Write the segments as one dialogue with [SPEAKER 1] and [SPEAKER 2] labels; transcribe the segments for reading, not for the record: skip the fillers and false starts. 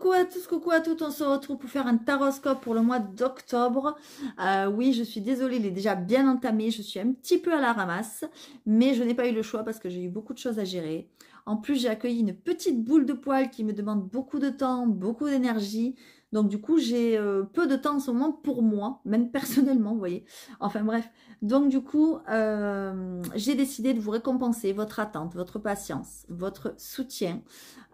[SPEAKER 1] Coucou à tous, coucou à toutes, on se retrouve pour faire un taroscope pour le mois d'octobre. Oui, je suis désolée, il est déjà bien entamé, je suis un petit peu à la ramasse, mais je n'ai pas eu le choix parce que j'ai eu beaucoup de choses à gérer. En plus, j'ai accueilli une petite boule de poil qui me demande beaucoup de temps, beaucoup d'énergie. Donc du coup, j'ai peu de temps en ce moment pour moi, même personnellement, vous voyez. Enfin bref, donc du coup, j'ai décidé de vous récompenser votre attente, votre patience, votre soutien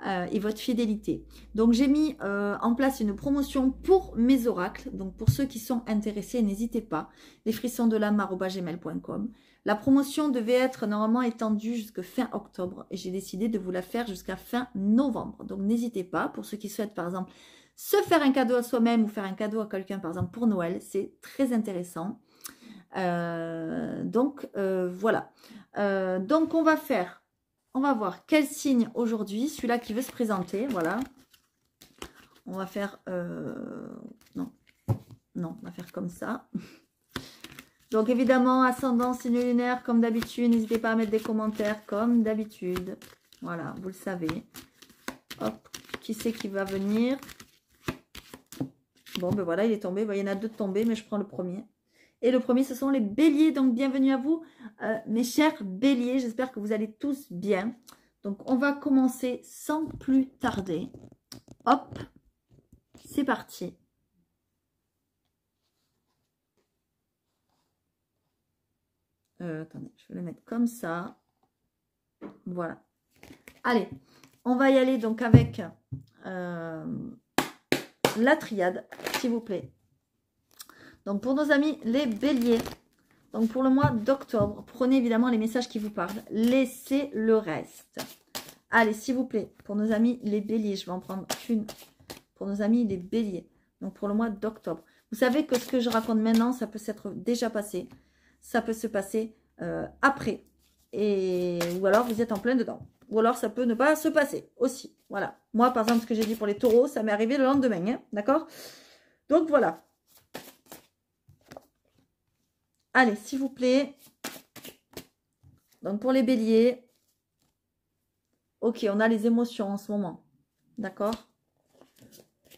[SPEAKER 1] et votre fidélité. Donc j'ai mis en place une promotion pour mes oracles. Donc pour ceux qui sont intéressés, n'hésitez pas. lesfrissonsdelame@gmail.com. La promotion devait être normalement étendue jusqu'à fin octobre et j'ai décidé de vous la faire jusqu'à fin novembre. Donc n'hésitez pas, pour ceux qui souhaitent par exemple se faire un cadeau à soi-même ou faire un cadeau à quelqu'un par exemple pour Noël, c'est très intéressant. Voilà. Donc on va voir quel signe aujourd'hui, celui-là qui veut se présenter, voilà. On va faire, non, on va faire comme ça. Donc évidemment, ascendant, signe lunaire, comme d'habitude, n'hésitez pas à mettre des commentaires, comme d'habitude. Voilà, vous le savez. Hop, qui c'est qui va venir? Bon, ben voilà, il est tombé. Il y en a deux tombés, mais je prends le premier. Et le premier, ce sont les béliers. Donc, bienvenue à vous, mes chers béliers. J'espère que vous allez tous bien. Donc, on va commencer sans plus tarder. Hop, c'est parti. Attendez, je vais le mettre comme ça. Voilà. Allez, on va y aller donc avec la triade, s'il vous plaît. Donc, pour nos amis, les béliers. Donc, pour le mois d'octobre, prenez évidemment les messages qui vous parlent. Laissez le reste. Allez, s'il vous plaît, pour nos amis, les béliers. Je vais en prendre une. Pour nos amis, les béliers. Donc, pour le mois d'octobre. Vous savez que ce que je raconte maintenant, ça peut s'être déjà passé. Ça peut se passer après. Ou alors, vous êtes en plein dedans. Ou alors, ça peut ne pas se passer aussi. Voilà. Moi, par exemple, ce que j'ai dit pour les taureaux, ça m'est arrivé le lendemain. Hein, d'accord? Donc, voilà. Allez, s'il vous plaît. Donc, pour les béliers. Ok, on a les émotions en ce moment. D'accord?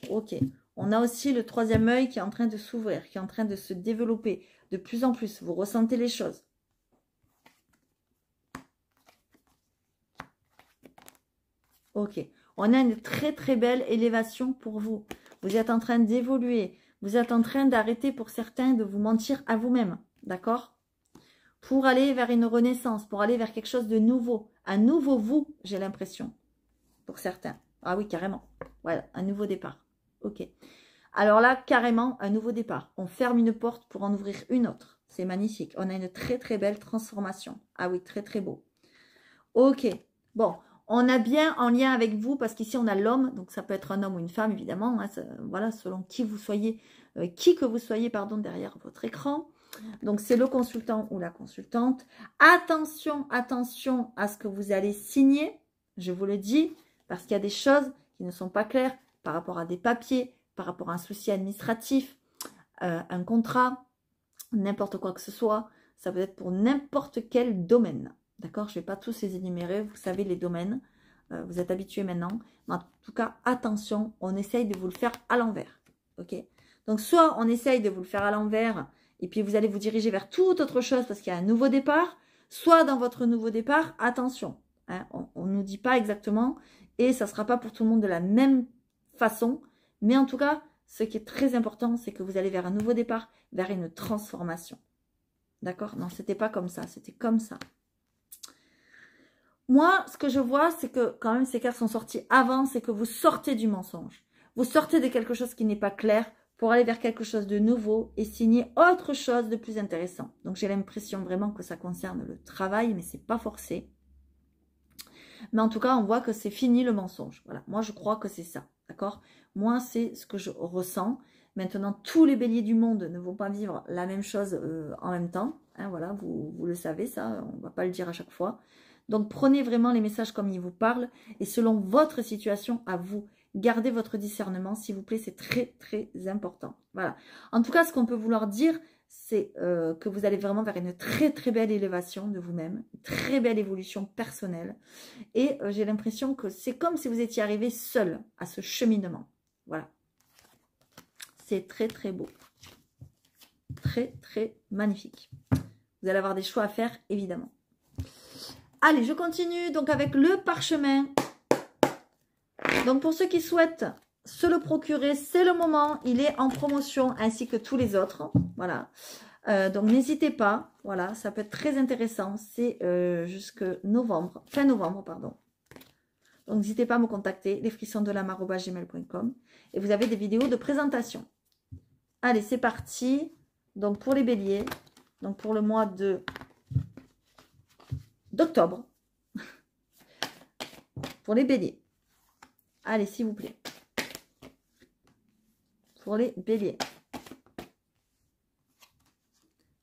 [SPEAKER 1] Ok. On a aussi le troisième œil qui est en train de s'ouvrir, qui est en train de se développer de plus en plus. Vous ressentez les choses. Ok. On a une très très belle élévation pour vous. Vous êtes en train d'évoluer. Vous êtes en train d'arrêter pour certains de vous mentir à vous-même. D'accord? Pour aller vers une renaissance, pour aller vers quelque chose de nouveau. Un nouveau vous, j'ai l'impression. Pour certains. Ah oui, carrément. Voilà, un nouveau départ. Ok. Alors là, carrément, un nouveau départ. On ferme une porte pour en ouvrir une autre. C'est magnifique. On a une très très belle transformation. Ah oui, très très beau. Ok. Bon, on a bien en lien avec vous, parce qu'ici on a l'homme, donc ça peut être un homme ou une femme, évidemment. Hein, voilà, selon qui vous soyez, pardon, derrière votre écran. Donc, c'est le consultant ou la consultante. Attention, attention à ce que vous allez signer. Je vous le dis, parce qu'il y a des choses qui ne sont pas claires par rapport à des papiers, par rapport à un souci administratif, un contrat, n'importe quoi que ce soit. Ça peut être pour n'importe quel domaine. D'accord? Je ne vais pas tous les énumérer. Vous savez les domaines. Vous êtes habitués maintenant. Mais en tout cas, attention, on essaye de vous le faire à l'envers. Ok? Donc, soit on essaye de vous le faire à l'envers et puis vous allez vous diriger vers toute autre chose parce qu'il y a un nouveau départ. Soit dans votre nouveau départ, attention. Hein, on ne nous dit pas exactement et ça ne sera pas pour tout le monde de la même façon. Mais en tout cas, ce qui est très important, c'est que vous allez vers un nouveau départ, vers une transformation. D'accord? Non, c'était pas comme ça, c'était comme ça. Moi, ce que je vois, c'est que quand même ces cartes sont sorties avant, c'est que vous sortez du mensonge. Vous sortez de quelque chose qui n'est pas clair pour aller vers quelque chose de nouveau et signer autre chose de plus intéressant. Donc, j'ai l'impression vraiment que ça concerne le travail, mais c'est pas forcé. Mais en tout cas, on voit que c'est fini le mensonge. Voilà, moi, je crois que c'est ça. D'accord? Moi, c'est ce que je ressens. Maintenant, tous les béliers du monde ne vont pas vivre la même chose en même temps. Hein, voilà, vous le savez, ça, on ne va pas le dire à chaque fois. Donc, prenez vraiment les messages comme ils vous parlent et selon votre situation à vous. Gardez votre discernement, s'il vous plaît, c'est très, très important. Voilà. En tout cas, ce qu'on peut vouloir dire, c'est que vous allez vraiment vers une très, très belle élévation de vous-même, une très belle évolution personnelle. Et j'ai l'impression que c'est comme si vous étiez arrivé seul à ce cheminement. Voilà. C'est très, très beau. Très, très magnifique. Vous allez avoir des choix à faire, évidemment. Allez, je continue donc avec le parchemin. Donc, pour ceux qui souhaitent se le procurer, c'est le moment. Il est en promotion, ainsi que tous les autres. Voilà. Donc, n'hésitez pas. Voilà, ça peut être très intéressant. C'est jusque novembre, fin novembre, pardon. Donc, n'hésitez pas à me contacter, lesfrissonsdelamare@gmail.com. Et vous avez des vidéos de présentation. Allez, c'est parti. Donc, pour les béliers, donc pour le mois d'octobre, pour les béliers. Allez, s'il vous plaît. Pour les béliers.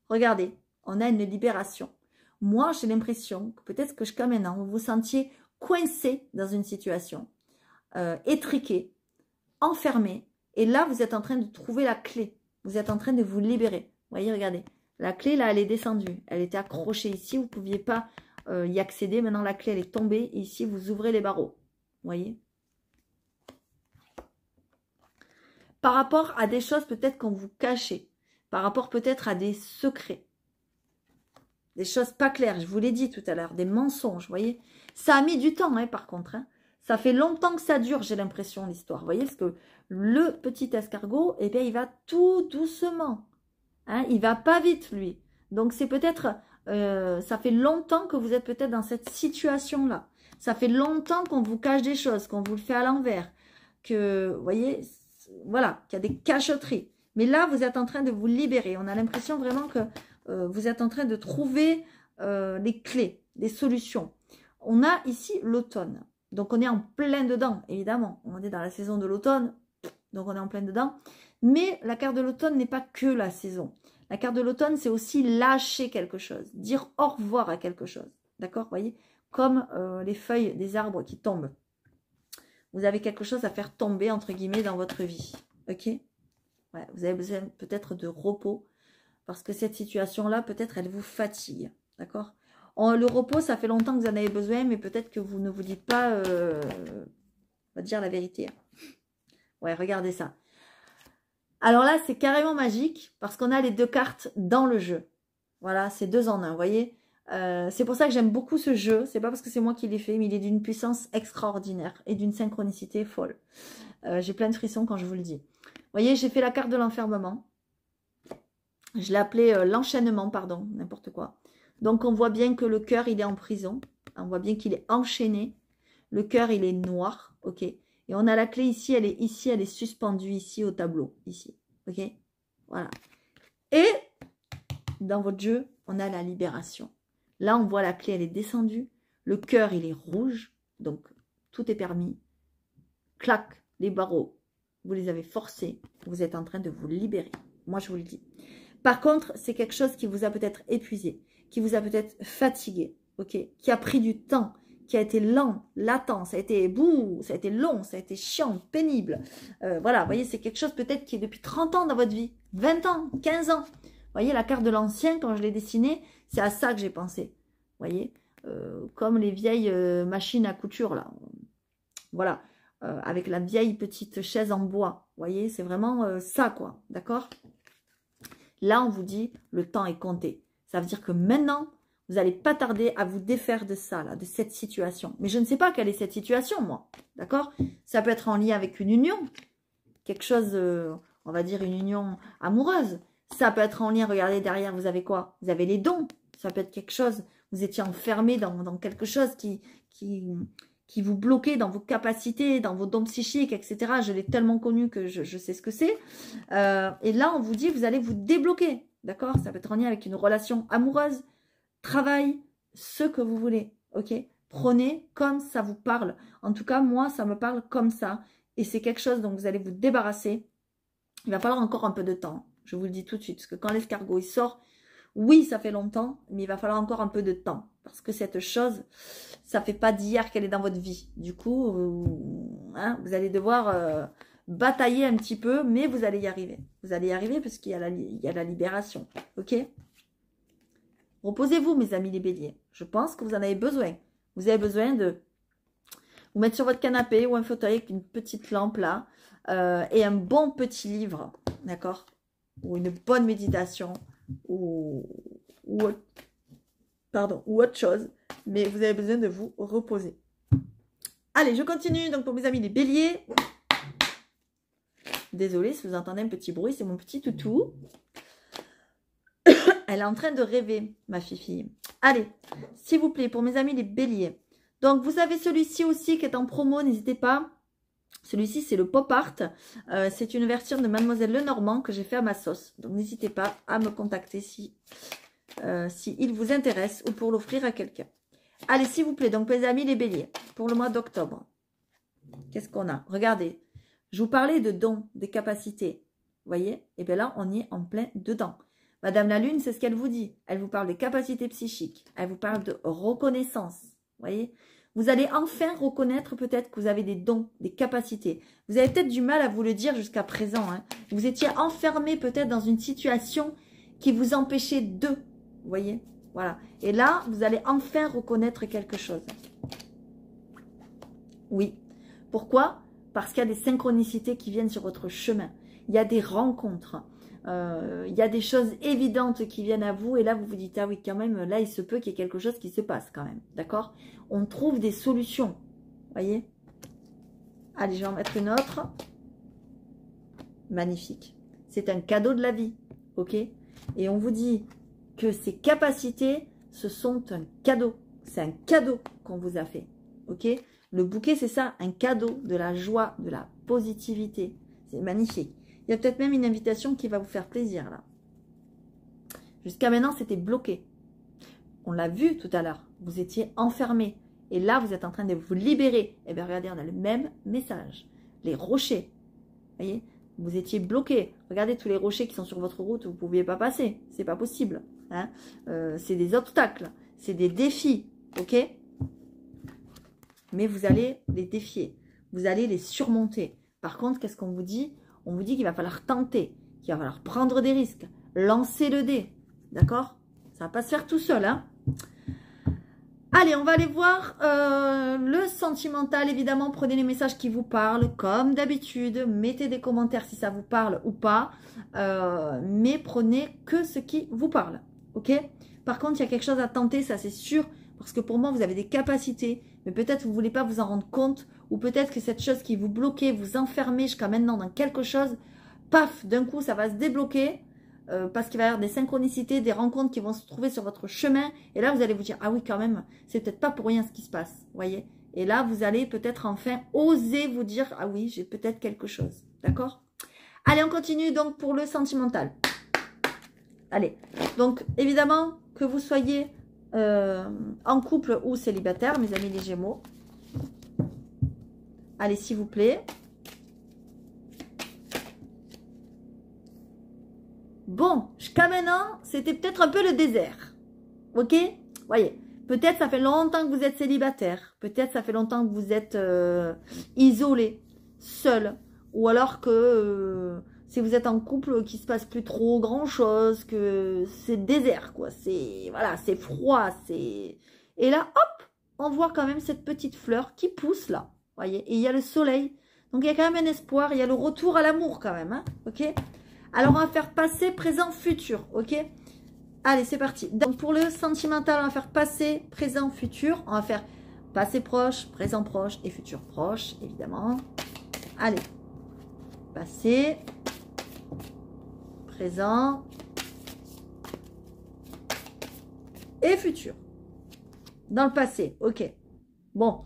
[SPEAKER 1] Regardez, on a une libération. Moi, j'ai l'impression que peut-être que jusqu'à maintenant, vous vous sentiez coincé dans une situation, étriqué, enfermé. Et là, vous êtes en train de trouver la clé. Vous êtes en train de vous libérer. Vous voyez, regardez. La clé, là, elle est descendue. Elle était accrochée ici. Vous ne pouviez pas y accéder. Maintenant, la clé, elle est tombée. Et ici, vous ouvrez les barreaux. Vous voyez? Par rapport à des choses peut-être qu'on vous cachez. Par rapport peut-être à des secrets. Des choses pas claires. Je vous l'ai dit tout à l'heure. Des mensonges, vous voyez? Ça a mis du temps, hein, par contre. Hein. Ça fait longtemps que ça dure, j'ai l'impression, l'histoire. Vous voyez? Parce que le petit escargot, eh bien, il va tout doucement. Hein, il va pas vite, lui. Donc, c'est peut-être... ça fait longtemps que vous êtes peut-être dans cette situation-là. Ça fait longtemps qu'on vous cache des choses, qu'on vous le fait à l'envers. Que, vous voyez, voilà, qu'il y a des cachotteries. Mais là, vous êtes en train de vous libérer. On a l'impression vraiment que vous êtes en train de trouver les clés, des solutions. On a ici l'automne. Donc, on est en plein dedans, évidemment. On est dans la saison de l'automne. Donc, on est en plein dedans. Mais la carte de l'automne n'est pas que la saison. La carte de l'automne, c'est aussi lâcher quelque chose. Dire au revoir à quelque chose. D'accord? Vous voyez? Comme les feuilles des arbres qui tombent. Vous avez quelque chose à faire tomber, entre guillemets, dans votre vie. Ok? Ouais, vous avez besoin peut-être de repos. Parce que cette situation-là, peut-être, elle vous fatigue. D'accord? Le repos, ça fait longtemps que vous en avez besoin, mais peut-être que vous ne vous dites pas, on va dire la vérité. Ouais, regardez ça. Alors là, c'est carrément magique, parce qu'on a les deux cartes dans le jeu. Voilà, c'est 2 en 1, vous voyez. C'est pour ça que j'aime beaucoup ce jeu. C'est pas parce que c'est moi qui l'ai fait, mais il est d'une puissance extraordinaire et d'une synchronicité folle. J'ai plein de frissons quand je vous le dis. Vous voyez, j'ai fait la carte de l'enfermement. Je l'ai appelé l'enchaînement, pardon, n'importe quoi. Donc, on voit bien que le cœur, il est en prison. On voit bien qu'il est enchaîné. Le cœur, il est noir, ok. Et on a la clé ici, elle est suspendue ici au tableau, ici, ok. Voilà. Et dans votre jeu, on a la libération. Là, on voit la clé, elle est descendue. Le cœur, il est rouge, donc tout est permis. Clac, les barreaux, vous les avez forcés. Vous êtes en train de vous libérer. Moi, je vous le dis. Par contre, c'est quelque chose qui vous a peut-être épuisé, qui vous a peut-être fatigué, ok, qui a pris du temps, qui a été lent, latent, ça a été ça a été long, ça a été chiant, pénible. Voilà, vous voyez, c'est quelque chose peut-être qui est depuis 30 ans dans votre vie, 20 ans, 15 ans. Vous voyez, la carte de l'ancien, quand je l'ai dessinée, c'est à ça que j'ai pensé. Vous voyez, comme les vieilles machines à couture, là. Voilà, avec la vieille petite chaise en bois. Vous voyez, c'est vraiment ça, quoi, d'accord ? Là, on vous dit, le temps est compté. Ça veut dire que maintenant, vous n'allez pas tarder à vous défaire de ça, là, de cette situation. Mais je ne sais pas quelle est cette situation, moi. D'accord? Ça peut être en lien avec une union. Quelque chose, on va dire une union amoureuse. Ça peut être en lien, regardez derrière, vous avez quoi? Vous avez les dons. Ça peut être quelque chose, vous étiez enfermé dans quelque chose qui vous bloquait dans vos capacités, dans vos dons psychiques, etc. Je l'ai tellement connu que je sais ce que c'est. Et là, on vous dit, vous allez vous débloquer. D'accord? Ça peut être en lien avec une relation amoureuse, travail, ce que vous voulez. Ok? Prenez comme ça vous parle. En tout cas, moi, ça me parle comme ça. Et c'est quelque chose dont vous allez vous débarrasser. Il va falloir encore un peu de temps. Je vous le dis tout de suite. Parce que quand l'escargot il sort, oui, ça fait longtemps, mais il va falloir encore un peu de temps. Parce que cette chose, ça ne fait pas d'hier qu'elle est dans votre vie. Du coup, vous allez devoir batailler un petit peu, mais vous allez y arriver. Vous allez y arriver parce qu'il y a la libération. Ok? Reposez-vous, mes amis les béliers. Je pense que vous en avez besoin. Vous avez besoin de Vous mettre sur votre canapé ou un fauteuil avec une petite lampe là. Et un bon petit livre, d'accord? Ou une bonne méditation. Ou autre chose. Mais vous avez besoin de vous reposer. Allez, je continue. Donc, pour mes amis les béliers. Désolée si vous entendez un petit bruit. C'est mon petit toutou. Elle est en train de rêver, ma fille. Allez, s'il vous plaît, pour mes amis les béliers. Donc, vous avez celui-ci aussi qui est en promo. N'hésitez pas. Celui-ci, c'est le pop art. C'est une version de Mademoiselle Lenormand que j'ai fait à ma sauce. Donc, n'hésitez pas à me contacter si il vous intéresse ou pour l'offrir à quelqu'un. Allez, s'il vous plaît. Donc, mes amis les béliers, pour le mois d'octobre. Qu'est-ce qu'on a? Regardez. Je vous parlais de dons, des capacités. Vous voyez? Et bien là, on y est en plein dedans. Madame la Lune, c'est ce qu'elle vous dit. Elle vous parle des capacités psychiques. Elle vous parle de reconnaissance. Vous voyez? Vous allez enfin reconnaître peut-être que vous avez des dons, des capacités. Vous avez peut-être du mal à vous le dire jusqu'à présent. Hein. Vous étiez enfermé peut-être dans une situation qui vous empêchait de. Vous voyez? Voilà. Et là, vous allez enfin reconnaître quelque chose. Oui. Pourquoi? Parce qu'il y a des synchronicités qui viennent sur votre chemin. Il y a des rencontres. Il y a des choses évidentes qui viennent à vous. Et là, vous vous dites, ah oui, quand même, là, il se peut qu'il y ait quelque chose qui se passe quand même. D'accord? On trouve des solutions. Voyez? Allez, je vais en mettre une autre. Magnifique. C'est un cadeau de la vie. Ok? Et on vous dit que ces capacités, ce sont un cadeau. C'est un cadeau qu'on vous a fait. Ok? Le bouquet, c'est ça, un cadeau, de la joie, de la positivité. C'est magnifique. Il y a peut-être même une invitation qui va vous faire plaisir, là. Jusqu'à maintenant, c'était bloqué. On l'a vu tout à l'heure. Vous étiez enfermé. Et là, vous êtes en train de vous libérer. Et bien, regardez, on a le même message. Les rochers. Vous voyez? Vous étiez bloqué. Regardez tous les rochers qui sont sur votre route. Vous ne pouviez pas passer. C'est pas possible. Hein? C'est des obstacles. C'est des défis. Ok? Mais vous allez les défier. Vous allez les surmonter. Par contre, qu'est-ce qu'on vous dit? On vous dit qu'il va falloir tenter, qu'il va falloir prendre des risques, lancer le dé. D'accord? Ça ne va pas se faire tout seul. Hein? Allez, on va aller voir le sentimental. Évidemment, prenez les messages qui vous parlent, comme d'habitude. Mettez des commentaires si ça vous parle ou pas. Mais prenez que ce qui vous parle. Ok? Par contre, il y a quelque chose à tenter, ça c'est sûr. Parce que pour moi, vous avez des capacités. Mais peut-être vous ne voulez pas vous en rendre compte. Ou peut-être que cette chose qui vous bloquait, vous enfermez jusqu'à maintenant dans quelque chose. Paf, d'un coup, ça va se débloquer. Parce qu'il va y avoir des synchronicités, des rencontres qui vont se trouver sur votre chemin. Et là, vous allez vous dire, ah oui, quand même, c'est peut-être pas pour rien ce qui se passe. Vous voyez? Et là, vous allez peut-être enfin oser vous dire, ah oui, j'ai peut-être quelque chose. D'accord? Allez, on continue donc pour le sentimental. Allez, donc évidemment, que vous soyez en couple ou célibataire, mes amis les Gémeaux. Allez, s'il vous plaît. Bon, jusqu'à maintenant, c'était peut-être un peu le désert. Ok? Voyez, peut-être ça fait longtemps que vous êtes célibataire. Peut-être ça fait longtemps que vous êtes isolé, seul. Ou alors que si vous êtes en couple, qu'il se passe plus trop grand-chose, que c'est désert, quoi. C'est voilà, c'est froid, c'est... Et là, hop, on voit quand même cette petite fleur qui pousse là. Voyez? Et il y a le soleil. Donc il y a quand même un espoir. Il y a le retour à l'amour quand même. Hein? Ok? Alors on va faire passé, présent, futur. Ok? Allez, c'est parti. Donc pour le sentimental, on va faire passé, présent, futur. On va faire passé proche, présent proche et futur proche, évidemment. Allez. Passé, présent et futur. Dans le passé. Ok. Bon.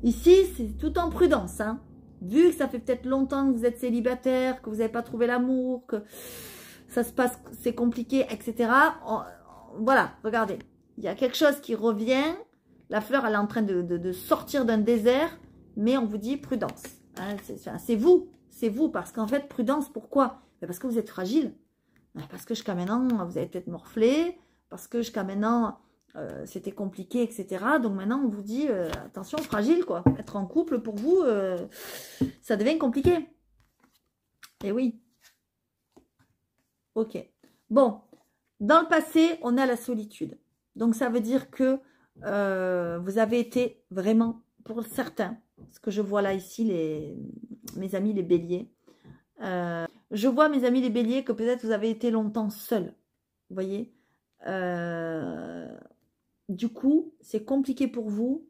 [SPEAKER 1] Ici, c'est tout en prudence. Hein. Vu que ça fait peut-être longtemps que vous êtes célibataire, que vous n'avez pas trouvé l'amour, que ça se passe, c'est compliqué, etc. Voilà, regardez. Il y a quelque chose qui revient. La fleur, elle est en train de sortir d'un désert. Mais on vous dit prudence. Hein, c'est vous. C'est vous. Parce qu'en fait, prudence, pourquoi? Parce que vous êtes fragile. Parce que jusqu'à maintenant, vous avez peut-être morflé. Parce que jusqu'à maintenant... c'était compliqué, etc. Donc maintenant, on vous dit, attention, fragile, quoi. Être en couple, pour vous, ça devient compliqué. Et oui. Ok. Bon. Dans le passé, on a la solitude. Donc, ça veut dire que vous avez été vraiment, pour certains, Ce que je vois là, ici, mes amis les béliers. Je vois, mes amis les béliers, que peut-être vous avez été longtemps seuls. Vous voyez, du coup, c'est compliqué pour vous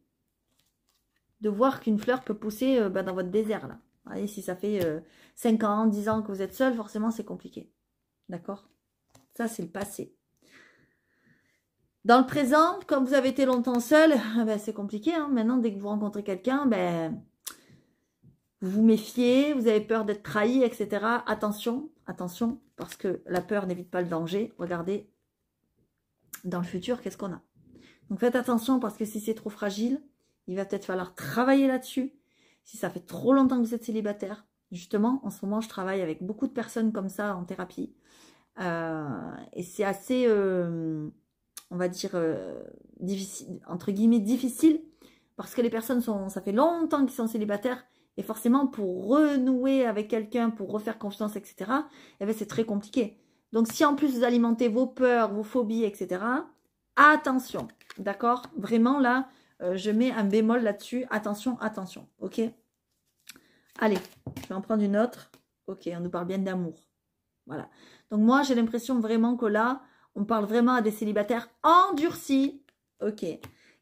[SPEAKER 1] de voir qu'une fleur peut pousser dans votre désert. Là. Vous voyez, si ça fait 5 ans, 10 ans que vous êtes seul, forcément, c'est compliqué. D'accord? Ça, c'est le passé. Dans le présent, comme vous avez été longtemps seul, ben, c'est compliqué. Hein. Maintenant, dès que vous rencontrez quelqu'un, ben, vous vous méfiez, vous avez peur d'être trahi, etc. Attention, attention, parce que la peur n'évite pas le danger. Regardez, dans le futur, qu'est-ce qu'on a? Donc faites attention, parce que si c'est trop fragile, il va peut-être falloir travailler là-dessus. Si ça fait trop longtemps que vous êtes célibataire, justement, en ce moment, je travaille avec beaucoup de personnes comme ça en thérapie. Et c'est assez, on va dire, difficile, entre guillemets, difficile, parce que les personnes ça fait longtemps qu'ils sont célibataires, et forcément, pour renouer avec quelqu'un, pour refaire confiance, etc., eh bien, c'est très compliqué. Donc, si en plus vous alimentez vos peurs, vos phobies, etc., attention, d'accord? Vraiment, là, je mets un bémol là-dessus. Attention, attention, ok? Allez, je vais en prendre une autre. Ok, on nous parle bien d'amour. Voilà. Donc, moi, j'ai l'impression vraiment que là, on parle vraiment à des célibataires endurcis, ok,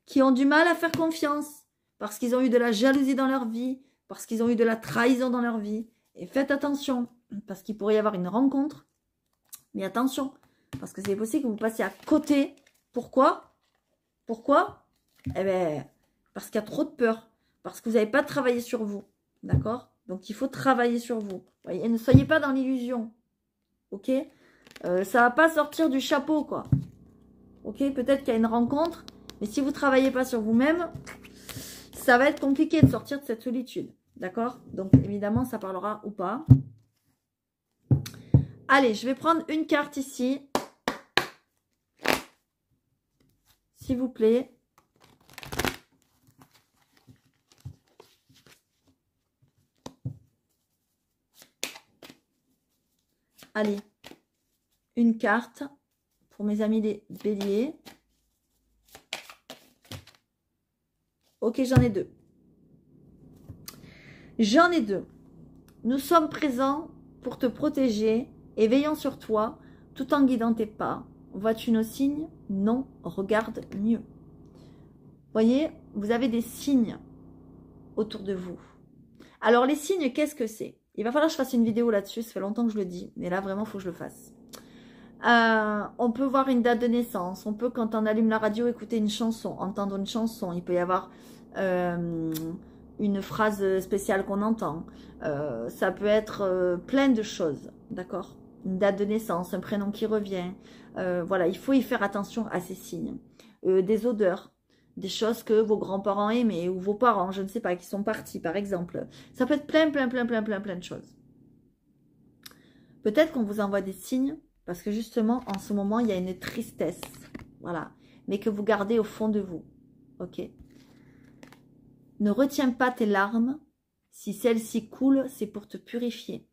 [SPEAKER 1] qui ont du mal à faire confiance parce qu'ils ont eu de la jalousie dans leur vie, parce qu'ils ont eu de la trahison dans leur vie. Et faites attention, parce qu'il pourrait y avoir une rencontre. Mais attention, parce que c'est possible que vous passiez à côté. Pourquoi? Pourquoi? Eh bien, parce qu'il y a trop de peur. Parce que vous n'avez pas travaillé sur vous. D'accord? Donc, il faut travailler sur vous. Voyez, ne soyez pas dans l'illusion. Ok? Ça ne va pas sortir du chapeau, quoi. Ok? Peut-être qu'il y a une rencontre. Mais si vous ne travaillez pas sur vous-même, ça va être compliqué de sortir de cette solitude. D'accord? Donc, évidemment, ça parlera ou pas. Allez, je vais prendre une carte ici. S'il vous plaît. Allez. Une carte pour mes amis les béliers. Ok, j'en ai deux. J'en ai deux. Nous sommes présents pour te protéger et veillons sur toi tout en guidant tes pas. Vois-tu nos signes? Non, regarde mieux. Voyez, vous avez des signes autour de vous. Alors les signes, qu'est-ce que c'est? Il va falloir que je fasse une vidéo là-dessus, ça fait longtemps que je le dis, mais là vraiment il faut que je le fasse. On peut voir une date de naissance, on peut quand on allume la radio écouter une chanson, entendre une chanson, il peut y avoir une phrase spéciale qu'on entend, ça peut être plein de choses, d'accord? Une date de naissance, un prénom qui revient, voilà, il faut y faire attention à ces signes. Des odeurs, des choses que vos grands-parents aimaient ou vos parents, je ne sais pas, qui sont partis par exemple. Ça peut être plein de choses. Peut-être qu'on vous envoie des signes parce que justement, en ce moment, il y a une tristesse. Voilà. Mais que vous gardez au fond de vous. Ok. Ne retiens pas tes larmes. Si celles-ci coulent, c'est pour te purifier.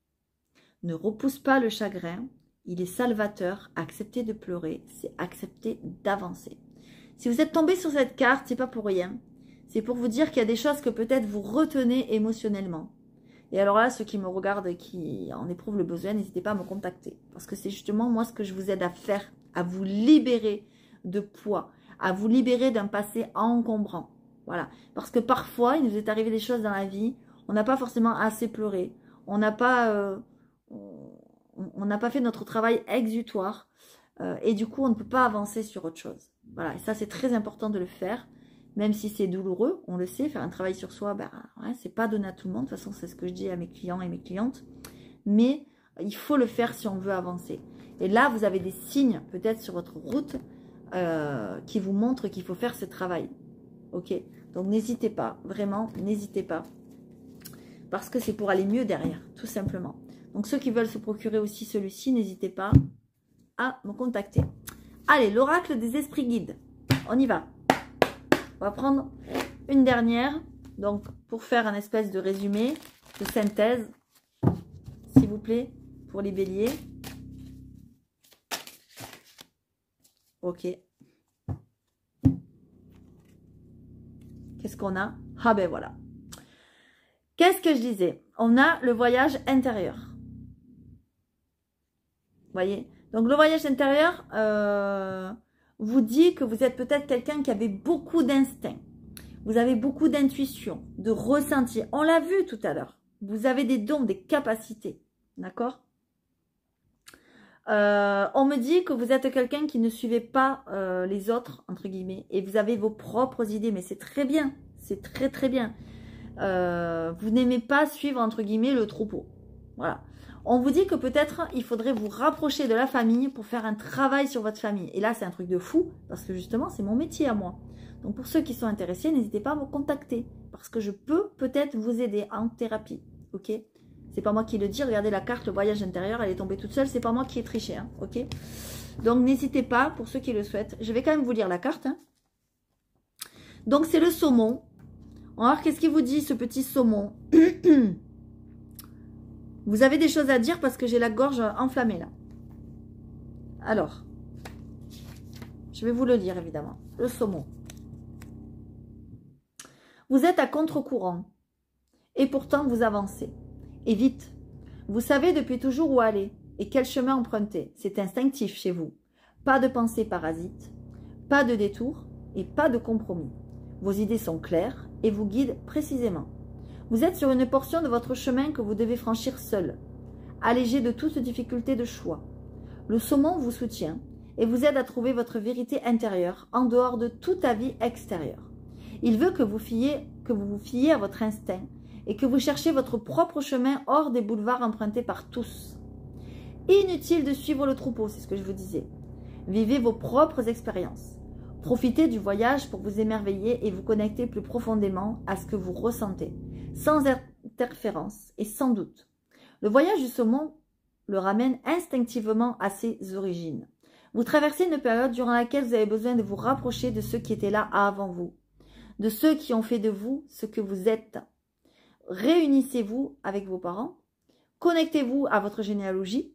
[SPEAKER 1] Ne repousse pas le chagrin. Il est salvateur. Accepter de pleurer, c'est accepter d'avancer. Si vous êtes tombé sur cette carte, c'est pas pour rien. C'est pour vous dire qu'il y a des choses que peut-être vous retenez émotionnellement. Et alors là, ceux qui me regardent, qui en éprouvent le besoin, n'hésitez pas à me contacter. Parce que c'est justement moi ce que je vous aide à faire, à vous libérer de poids, à vous libérer d'un passé encombrant. Voilà. Parce que parfois, il nous est arrivé des choses dans la vie, on n'a pas forcément assez pleuré, on n'a pas fait notre travail exutoire, et du coup, on ne peut pas avancer sur autre chose. Voilà. Et ça, c'est très important de le faire. Même si c'est douloureux, on le sait, faire un travail sur soi, ben, ouais, c'est pas donné à tout le monde. De toute façon, c'est ce que je dis à mes clients et mes clientes. Mais il faut le faire si on veut avancer. Et là, vous avez des signes, peut-être sur votre route, qui vous montrent qu'il faut faire ce travail. Ok? Donc, n'hésitez pas. Vraiment, n'hésitez pas. Parce que c'est pour aller mieux derrière, tout simplement. Donc, ceux qui veulent se procurer aussi celui-ci, n'hésitez pas à me contacter. Allez, l'oracle des esprits guides. On y va. On va prendre une dernière, donc pour faire un espèce de résumé, de synthèse, s'il vous plaît, pour les béliers. Ok. Qu'est-ce qu'on a? Ah ben voilà. Qu'est-ce que je disais? On a le voyage intérieur. Vous voyez? Donc, le voyage intérieur vous dit que vous êtes peut-être quelqu'un qui avait beaucoup d'instinct. Vous avez beaucoup d'intuition, de ressenti. On l'a vu tout à l'heure. Vous avez des dons, des capacités. D'accord? On me dit que vous êtes quelqu'un qui ne suivait pas les autres, entre guillemets, et vous avez vos propres idées, mais c'est très bien. C'est très très bien. Vous n'aimez pas suivre, entre guillemets, le troupeau. Voilà. On vous dit que peut-être il faudrait vous rapprocher de la famille pour faire un travail sur votre famille. Et là, c'est un truc de fou, parce que justement, c'est mon métier à moi. Donc, pour ceux qui sont intéressés, n'hésitez pas à me contacter, parce que je peux peut-être vous aider en thérapie. Ok? C'est pas moi qui le dis. Regardez la carte, le voyage intérieur, elle est tombée toute seule. C'est pas moi qui ai triché. Hein, ok? Donc, n'hésitez pas, pour ceux qui le souhaitent. Je vais quand même vous lire la carte. Hein. Donc, c'est le saumon. On va voir qu'est-ce qu'il vous dit, ce petit saumon. Vous avez des choses à dire parce que j'ai la gorge enflammée là. Alors, je vais vous le lire évidemment. Le saumon. Vous êtes à contre-courant et pourtant vous avancez. Et vite. Vous savez depuis toujours où aller et quel chemin emprunter. C'est instinctif chez vous. Pas de pensée parasite, pas de détour et pas de compromis. Vos idées sont claires et vous guident précisément. Vous êtes sur une portion de votre chemin que vous devez franchir seul, allégé de toute difficulté de choix. Le saumon vous soutient et vous aide à trouver votre vérité intérieure en dehors de tout avis extérieur. Il veut que vous vous fiez à votre instinct et que vous cherchiez votre propre chemin hors des boulevards empruntés par tous. Inutile de suivre le troupeau, c'est ce que je vous disais. Vivez vos propres expériences. Profitez du voyage pour vous émerveiller et vous connecter plus profondément à ce que vous ressentez, sans interférence et sans doute. Le voyage du saumon le ramène instinctivement à ses origines. Vous traversez une période durant laquelle vous avez besoin de vous rapprocher de ceux qui étaient là avant vous, de ceux qui ont fait de vous ce que vous êtes. Réunissez-vous avec vos parents, connectez-vous à votre généalogie.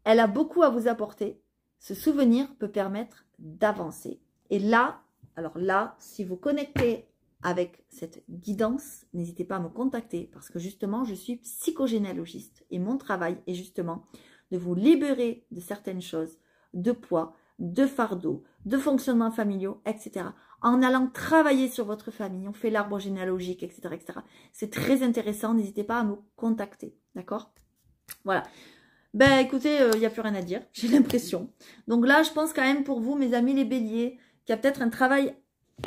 [SPEAKER 1] Elle a beaucoup à vous apporter. Ce souvenir peut permettre d'avancer. Et là, alors là, si vous connectez avec cette guidance, n'hésitez pas à me contacter parce que justement, je suis psychogénéalogiste et mon travail est justement de vous libérer de certaines choses, de poids, de fardeaux, de fonctionnements familiaux, etc. En allant travailler sur votre famille, on fait l'arbre généalogique, etc. etc. C'est très intéressant, n'hésitez pas à me contacter, d'accord? Voilà. Ben écoutez, il n'y a plus rien à dire, j'ai l'impression. Donc là, je pense quand même pour vous, mes amis les béliers, qu'il y a peut-être un travail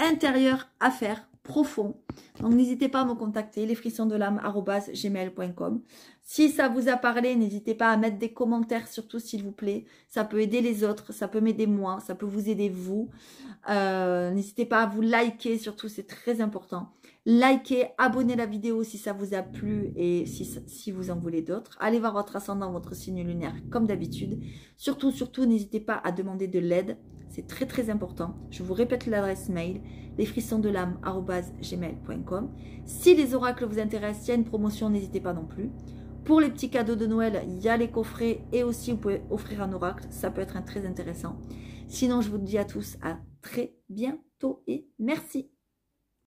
[SPEAKER 1] intérieur à faire, profond. Donc n'hésitez pas à me contacter, lesfrissonsdelame@gmail.com. Si ça vous a parlé, n'hésitez pas à mettre des commentaires, surtout s'il vous plaît. Ça peut aider les autres, ça peut m'aider moi, ça peut vous aider vous. N'hésitez pas à vous liker, surtout c'est très important. Likez, abonnez la vidéo si ça vous a plu et si vous en voulez d'autres. Allez voir votre ascendant, votre signe lunaire comme d'habitude. Surtout, n'hésitez pas à demander de l'aide. C'est très très important. Je vous répète l'adresse mail, lesfrissonsdelame@gmail.com. Si les oracles vous intéressent, il y a une promotion, n'hésitez pas non plus. Pour les petits cadeaux de Noël, il y a les coffrets et aussi vous pouvez offrir un oracle. Ça peut être très intéressant. Sinon, je vous dis à tous à très bientôt et merci.